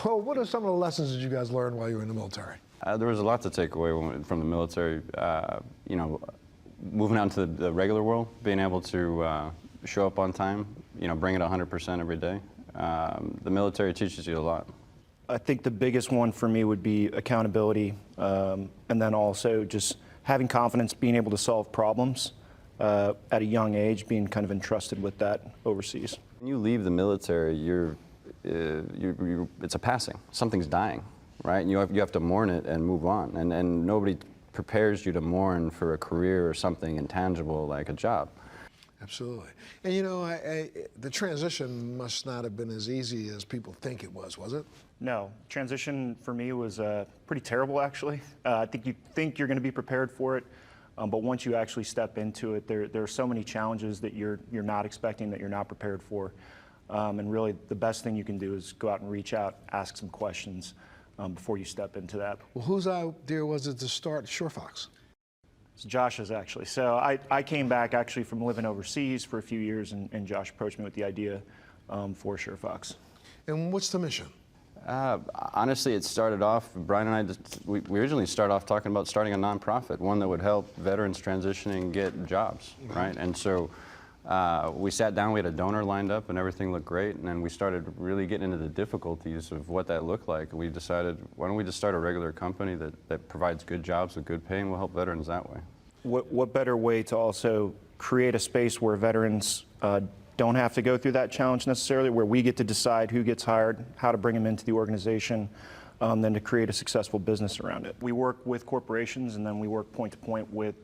Well, what are some of the lessons that you guys learned while you were in the military? There was a lot to take away from the military. You know, moving out into the regular world, being able to show up on time, you know, bring it 100% every day. The military teaches you a lot. I think the biggest one for me would be accountability, and then also just having confidence, being able to solve problems at a young age, being kind of entrusted with that overseas. When you leave the military, it's a passing. Something's dying, right? And you have to mourn it and move on. And nobody prepares you to mourn for a career or something intangible like a job. Absolutely. And you know, the transition must not have been as easy as people think it was it? No, transition for me was pretty terrible, actually. I think you think you're going to be prepared for it, but once you actually step into it, there are so many challenges that you're not expecting, that you're not prepared for. And really, the best thing you can do is go out and reach out, ask some questions before you step into that. Well, whose idea was it to start Surefox? It's Josh's, actually. So I came back actually from living overseas for a few years, and Josh approached me with the idea for Surefox. And what's the mission? Honestly, it started off, Brian and I, we originally started off talking about starting a nonprofit, one that would help veterans transitioning get jobs, right? And so we sat down, we had a donor lined up, and everything looked great, and then we started really getting into the difficulties of what that looked like. We decided, why don't we just start a regular company that provides good jobs with good pay, and we'll help veterans that way. What better way to also create a space where veterans don't have to go through that challenge necessarily, where we get to decide who gets hired, how to bring them into the organization, than to create a successful business around it. We work with corporations, and then we work point to point with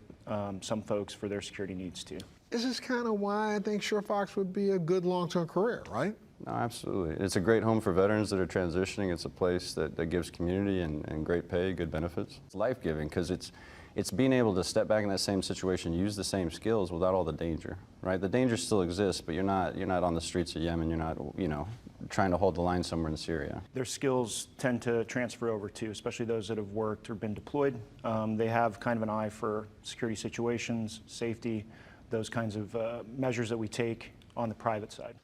some folks for their security needs too. This is kind of why I think Surefox would be a good long-term career, right? No, absolutely. It's a great home for veterans that are transitioning. It's a place that gives community and great pay, good benefits. It's life-giving because it's being able to step back in that same situation, use the same skills without all the danger, right? The danger still exists, but you're not on the streets of Yemen. You're not, you know, trying to hold the line somewhere in Syria. Their skills tend to transfer over too, especially those that have worked or been deployed. They have kind of an eye for security situations, safety, those kinds of measures that we take on the private side.